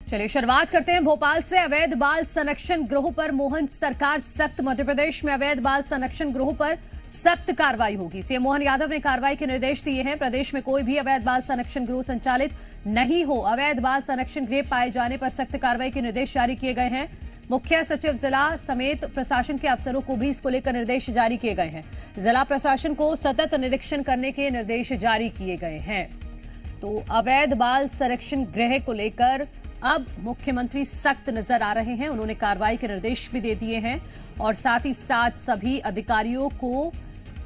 चलिए शुरुआत करते हैं भोपाल से। अवैध बाल संरक्षण गृह पर मोहन सरकार सख्त। मध्य प्रदेश में अवैध बाल संरक्षण गृह पर सख्त कार्रवाई होगी। सीएम मोहन यादव ने कार्रवाई के निर्देश दिए हैं। प्रदेश में कोई भी अवैध बाल संरक्षण गृह संचालित नहीं हो। अवैध बाल संरक्षण गृह पाए जाने पर सख्त कार्रवाई के निर्देश जारी किए गए हैं। मुख्य सचिव जिला समेत प्रशासन के अफसरों को भी इसको लेकर निर्देश जारी किए गए हैं। जिला प्रशासन को सतत निरीक्षण करने के निर्देश जारी किए गए हैं। तो अवैध बाल संरक्षण गृह को लेकर अब मुख्यमंत्री सख्त नजर आ रहे हैं। उन्होंने कार्रवाई के निर्देश भी दे दिए हैं और साथ ही साथ सभी अधिकारियों को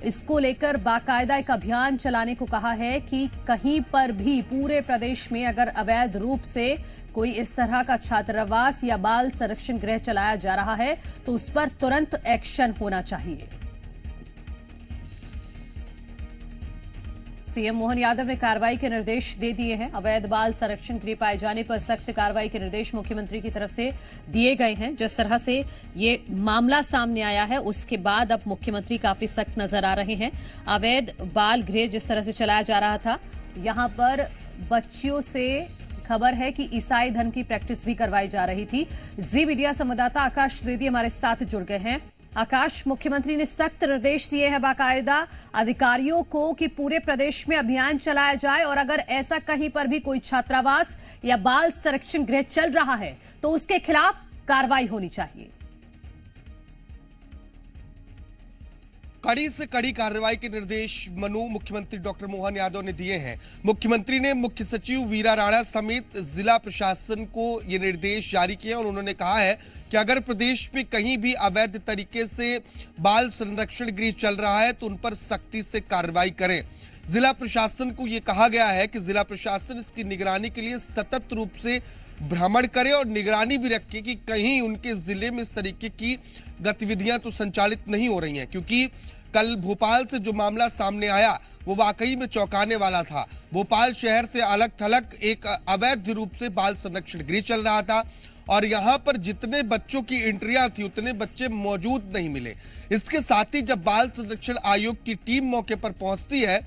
इसको लेकर बाकायदा एक अभियान चलाने को कहा है कि कहीं पर भी पूरे प्रदेश में अगर अवैध रूप से कोई इस तरह का छात्रावास या बाल संरक्षण गृह चलाया जा रहा है तो उस पर तुरंत एक्शन होना चाहिए। सीएम मोहन यादव ने कार्रवाई के निर्देश दे दिए हैं। अवैध बाल संरक्षण गृह पाए जाने पर सख्त कार्रवाई के निर्देश मुख्यमंत्री की तरफ से दिए गए हैं। जिस तरह से ये मामला सामने आया है उसके बाद अब मुख्यमंत्री काफी सख्त नजर आ रहे हैं। अवैध बाल गृह जिस तरह से चलाया जा रहा था, यहां पर बच्चियों से खबर है कि ईसाई धर्म की प्रैक्टिस भी करवाई जा रही थी। जी मीडिया संवाददाता आकाश द्विवेदी हमारे साथ जुड़ गए हैं। आकाश, मुख्यमंत्री ने सख्त निर्देश दिए हैं बाकायदा अधिकारियों को कि पूरे प्रदेश में अभियान चलाया जाए और अगर ऐसा कहीं पर भी कोई छात्रावास या बाल संरक्षण गृह चल रहा है तो उसके खिलाफ कार्रवाई होनी चाहिए। कड़ी से कड़ी कार्रवाई के निर्देश मुख्यमंत्री डॉक्टर मोहन यादव ने दिए हैं। मुख्यमंत्री ने मुख्य सचिव वीरा राणा समेत जिला प्रशासन को ये निर्देश जारी किए और उन्होंने कहा है कि अगर प्रदेश में कहीं भी अवैध तरीके से बाल संरक्षण गृह चल रहा है तो उन पर सख्ती से कार्रवाई करें। जिला प्रशासन को ये कहा गया है कि जिला प्रशासन इसकी निगरानी के लिए सतत रूप से भ्रमण करे और निगरानी भी रखे कि कहीं उनके जिले में इस तरीके की गतिविधियां तो संचालित नहीं हो रही हैं, क्योंकि कल भोपाल से जो मामला सामने आया वो वाकई में चौंकाने वाला था। भोपाल शहर से अलग थलग एक अवैध रूप से बाल संरक्षण गृह चल रहा था और यहाँ पर जितने बच्चों की एंट्रियां थी उतने बच्चे मौजूद नहीं मिले। इसके साथ ही जब बाल संरक्षण आयोग की टीम मौके पर पहुंचती है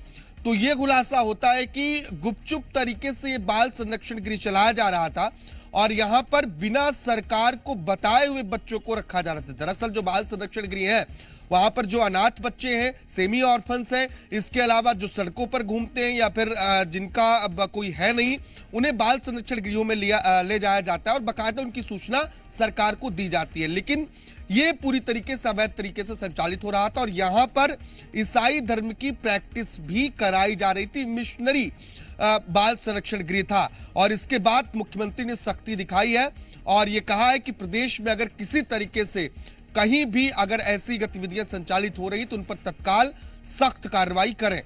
तो ये खुलासा होता है कि गुपचुप तरीके से ये बाल संरक्षण गृह चलाया जा रहा था और यहाँ पर बिना सरकार को बताए हुए बच्चों को रखा जा रहा था। दरअसल जो बाल संरक्षण गृह है वहां पर जो अनाथ बच्चे हैं, सेमी ऑर्फन्स हैं, इसके अलावा जो सड़कों पर घूमते हैं या फिर जिनका कोई है नहीं, उन्हें बाल संरक्षण गृहों में ले जाया जाता है और बाकायदा उनकी सूचना सरकार को दी जाती है। लेकिन ये पूरी तरीके से अवैध तरीके से संचालित हो रहा था और यहाँ पर ईसाई धर्म की प्रैक्टिस भी कराई जा रही थी। मिशनरी बाल संरक्षण गृह था और इसके बाद मुख्यमंत्री ने सख्ती दिखाई है और ये कहा है कि प्रदेश में अगर किसी तरीके से कहीं भी अगर ऐसी गतिविधियां संचालित हो रही तो उन पर तत्काल सख्त कार्रवाई करें।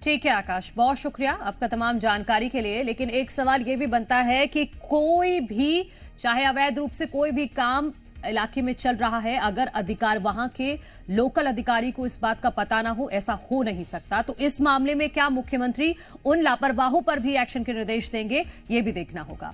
ठीक है आकाश, बहुत शुक्रिया आपका तमाम जानकारी के लिए। लेकिन एक सवाल ये भी बनता है कि कोई भी चाहे अवैध रूप से कोई भी काम इलाके में चल रहा है, अगर वहां के लोकल अधिकारी को इस बात का पता ना हो, ऐसा हो नहीं सकता। तो इस मामले में क्या मुख्यमंत्री उन लापरवाहों पर भी एक्शन के निर्देश देंगे, ये भी देखना होगा।